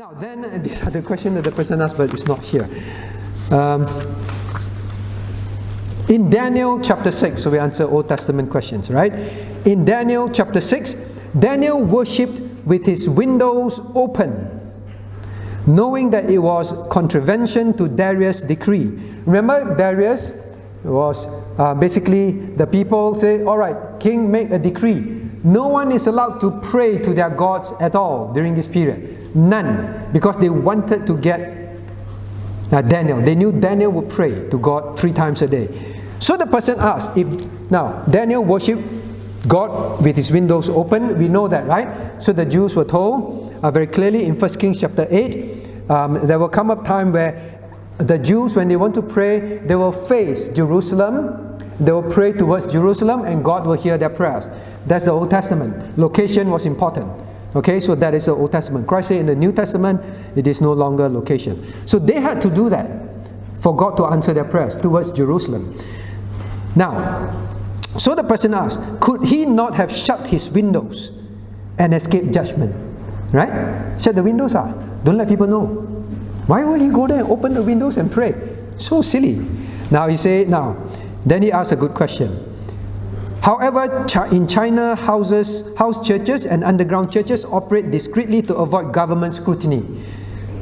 Now then, these are the questions that the person asked, but it's not here. In Daniel chapter 6, so we answer Old Testament questions, right? In Daniel chapter 6, Daniel worshipped with his windows open, knowing that it was contravention to Darius' decree. Remember, Darius was basically the people say, all right, king, make a decree. No one is allowed to pray to their gods at all during this period. None. Because they wanted to get Daniel. They knew Daniel would pray to God 3 times a day. So the person asked, now Daniel worshipped God with his windows open. We know that, right? So the Jews were told very clearly in 1 Kings chapter 8, there will come a time where the Jews, when they want to pray, they will face Jerusalem. They will pray towards Jerusalem and God will hear their prayers. That's the Old Testament. Location was important. Okay, so that is the Old Testament. Christ said in the New Testament, it is no longer location. So they had to do that for God to answer their prayers towards Jerusalem. Now, so the person asked, could he not have shut his windows and escaped judgment? Right? Shut the windows up. Don't let people know. Why would he go there and open the windows and pray? So silly. Now then he asked a good question. However, in China, house churches and underground churches operate discreetly to avoid government scrutiny.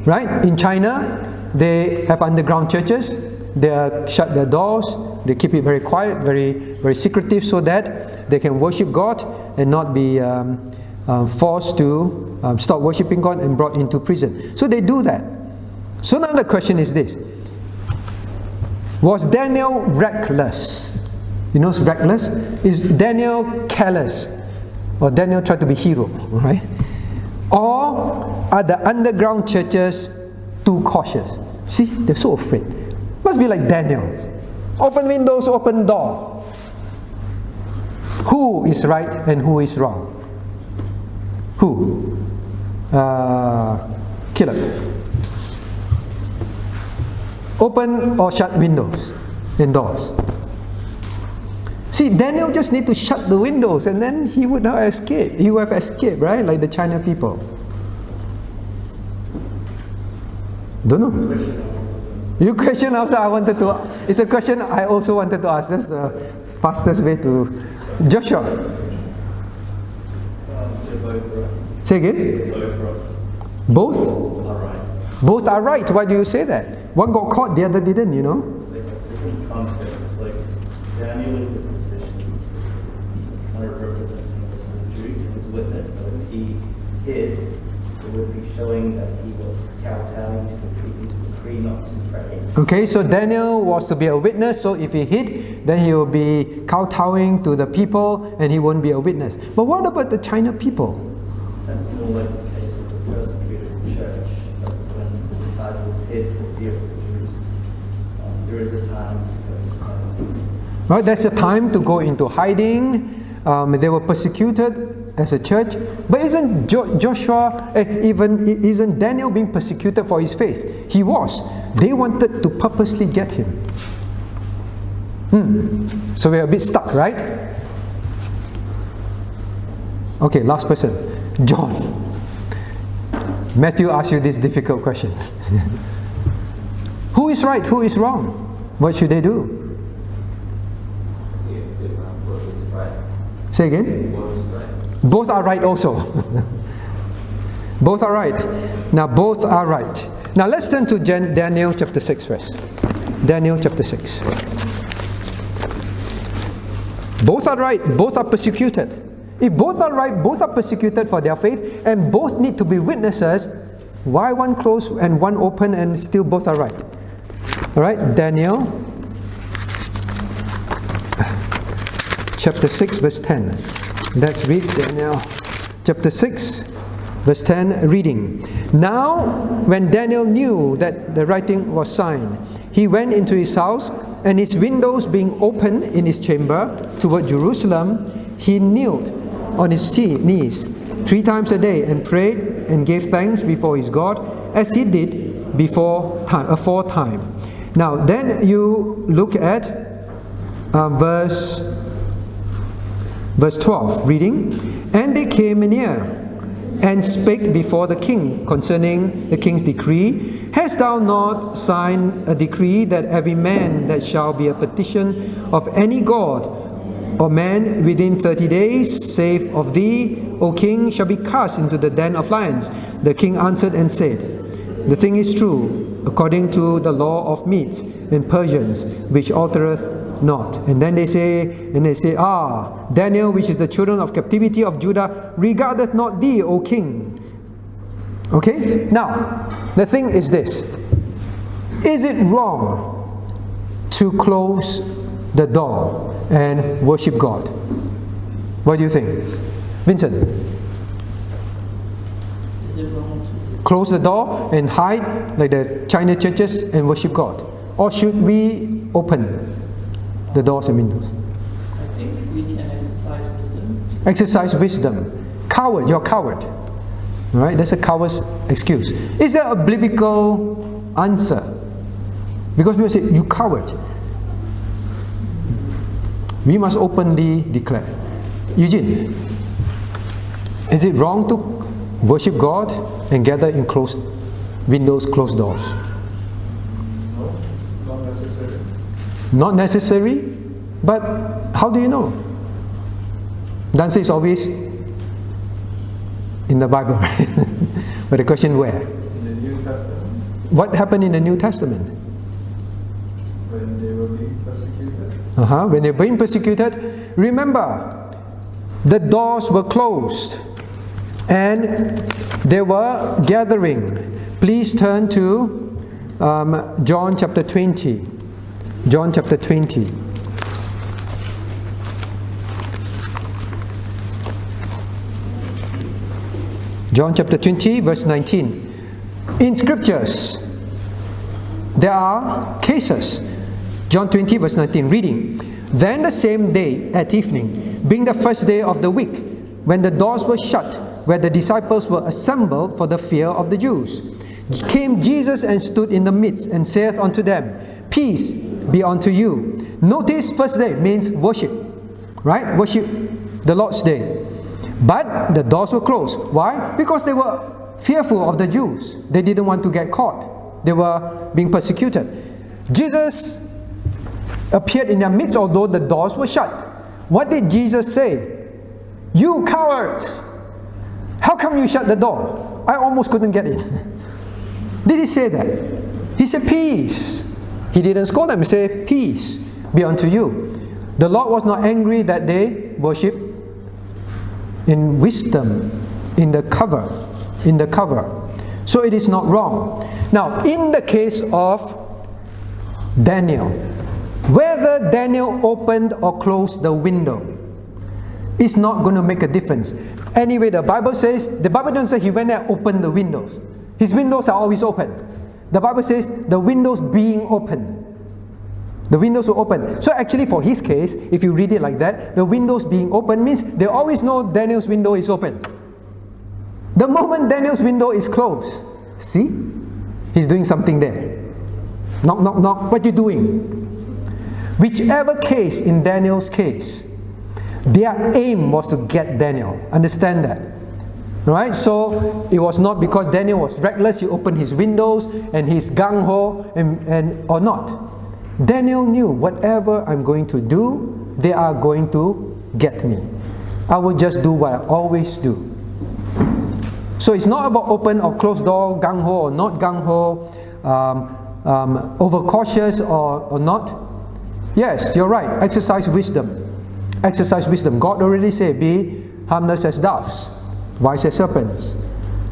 Right? In China, they have underground churches. They shut their doors. They keep it very quiet, very, very secretive, so that they can worship God and not be forced to stop worshiping God and brought into prison. So they do that. So now the question is this. Was Daniel reckless? You know, reckless? Is Daniel careless? Or Daniel tried to be hero, right? Or are the underground churches too cautious? See, they're so afraid. Must be like Daniel. Open windows, open door. Who is right and who is wrong? Who? Caleb. Open or shut windows and doors? See, Daniel just need to shut the windows and then he would not escape. He would have escaped, right? Like the China people. Don't know. Your question also I wanted to, it's a question I also wanted to ask. That's the fastest way to, Joshua. Say again? Both? Both are right. Why do you say that? One got caught, the other didn't, you know? Like a different context. Like Daniel in his position was kind of representing the Jews and his witness. So if he hid, it would be showing that he was kowtowing to the people's decree not to pray. Okay, so Daniel was to be a witness, so if he hid, then he will be kowtowing to the people and he won't be a witness. But what about the China people? That's more like the case of the persecuted church. Like when the disciples hid for fear of the Jews, there is a time to go into hiding. Right, there's a time to go into hiding. They were persecuted as a church. But isn't isn't Daniel being persecuted for his faith? He was. They wanted to purposely get him. So we're a bit stuck, right? Okay, last person. John. Matthew asked you this difficult question. Who is right? Who is wrong? What should they do? Say again? Both are right also. Both are right. Now both are right. Now let's turn to Daniel chapter 6 first. Daniel chapter 6. Both are right. Both are persecuted. If both are right, both are persecuted for their faith, and both need to be witnesses, why one closed and one open and still both are right? Alright, Daniel chapter 6 verse 10. Let's read Daniel chapter 6 verse 10, reading. Now when Daniel knew that the writing was signed, he went into his house, and his windows being open in his chamber toward Jerusalem, he knelt on his knees 3 times a day and prayed and gave thanks before his God, as he did aforetime. Now then you look at verse 12, reading. And they came near and spake before the king concerning the king's decree. Hast thou not signed a decree that every man that shall be a petition of any god or man within 30 days, save of thee, O king, shall be cast into the den of lions? The king answered and said, The thing is true, according to the law of Medes and Persians, which altereth not. And then they say, Daniel, which is the children of captivity of Judah, regardeth not thee, O king. Okay? Now, the thing is this. Is it wrong to close the door and worship God? What do you think? Vincent? Is it wrong to close the door and hide like the China churches and worship God? Or should we open the doors and windows? I think we can exercise wisdom. Exercise wisdom. Coward, you're a coward. Alright, that's a coward's excuse. Is there a biblical answer? Because people say, you coward. We must openly declare. Eugene, is it wrong to worship God and gather in closed windows, closed doors? No, not necessary. Not necessary? But how do you know? The answer is always in the Bible, right? But the question, where? In the New Testament, What happened in the New Testament? when they were being persecuted, When they were being persecuted, remember, the doors were closed and they were gathering. Please turn to John chapter 20. John chapter 20. John chapter 20, verse 19. In scriptures, there are cases. John 20, verse 19, reading. Then the same day at evening, being the first day of the week, when the doors were shut, where the disciples were assembled for the fear of the Jews, came Jesus and stood in the midst, and saith unto them, Peace be unto you. Notice, first day means worship, right? Worship the Lord's day. But the doors were closed. Why? Because they were fearful of the Jews. They didn't want to get caught. They were being persecuted. Jesus appeared in their midst, although the doors were shut. What did Jesus say? You cowards! How come you shut the door? I almost couldn't get in. Did he say that? He said, Peace. He didn't scold them. He said, Peace be unto you. The Lord was not angry that they worship in wisdom, in the cover. So it is not wrong. Now, in the case of Daniel, whether Daniel opened or closed the window is not going to make a difference. Anyway, the Bible doesn't say he went there and opened the windows. His windows are always open. The Bible says the windows being open. The windows were open. So actually for his case, if you read it like that, the windows being open means they always know Daniel's window is open. The moment Daniel's window is closed, see? He's doing something there. Knock, knock, knock. What are you doing? Whichever case in Daniel's case, their aim was to get Daniel. Understand that? Right? So it was not because Daniel was reckless, he opened his windows and he's gung-ho and or not. Daniel knew whatever I'm going to do, they are going to get me. I will just do what I always do. So it's not about open or closed door, gung-ho or not gung-ho, overcautious or not. Yes, you're right. Exercise wisdom. Exercise wisdom. God already said, be harmless as doves, wise as serpents.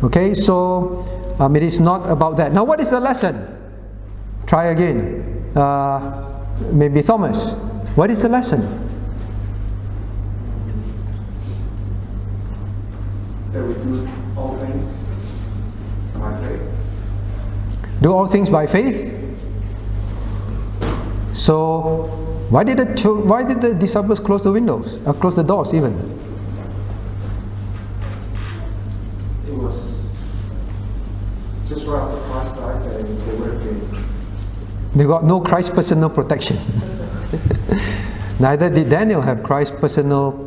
Okay, so it is not about that. Now what is the lesson? Try again. Maybe Thomas. What is the lesson? That we do all things by faith. Do all things by faith. So why did the disciples close the windows? Close the doors even? It was just right after Christ died that they were being. They got no Christ personal protection. Neither did Daniel have Christ's personal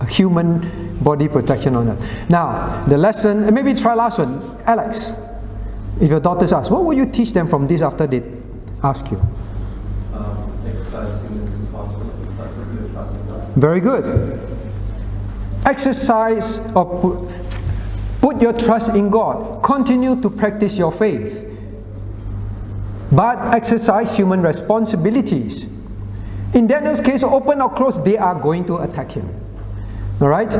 human body protection on earth. Now, the lesson, and maybe try last one. Alex, if your daughters ask, what will you teach them from this after they ask you? Exercise human responsibility, but you trust in God. Very good. Exercise or put your trust in God. Continue to practice your faith. But exercise human responsibilities. In Daniel's case, open or close, they are going to attack him. Alright?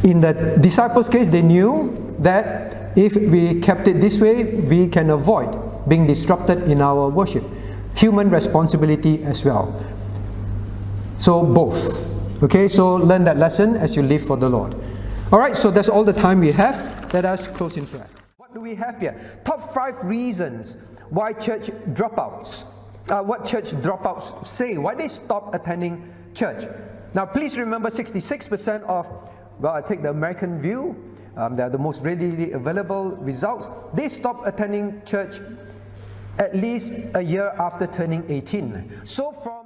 In the disciples' case, they knew that if we kept it this way, we can avoid being disrupted in our worship. Human responsibility as well. So both. Okay, so learn that lesson as you live for the Lord. Alright, so that's all the time we have. Let us close in prayer. What do we have here? Top 5 reasons why church dropouts. What church dropouts say, why they stop attending church. Now please remember 66% of, well, I take the American view, they are the most readily available results. They stop attending church at least a year after turning 18. So from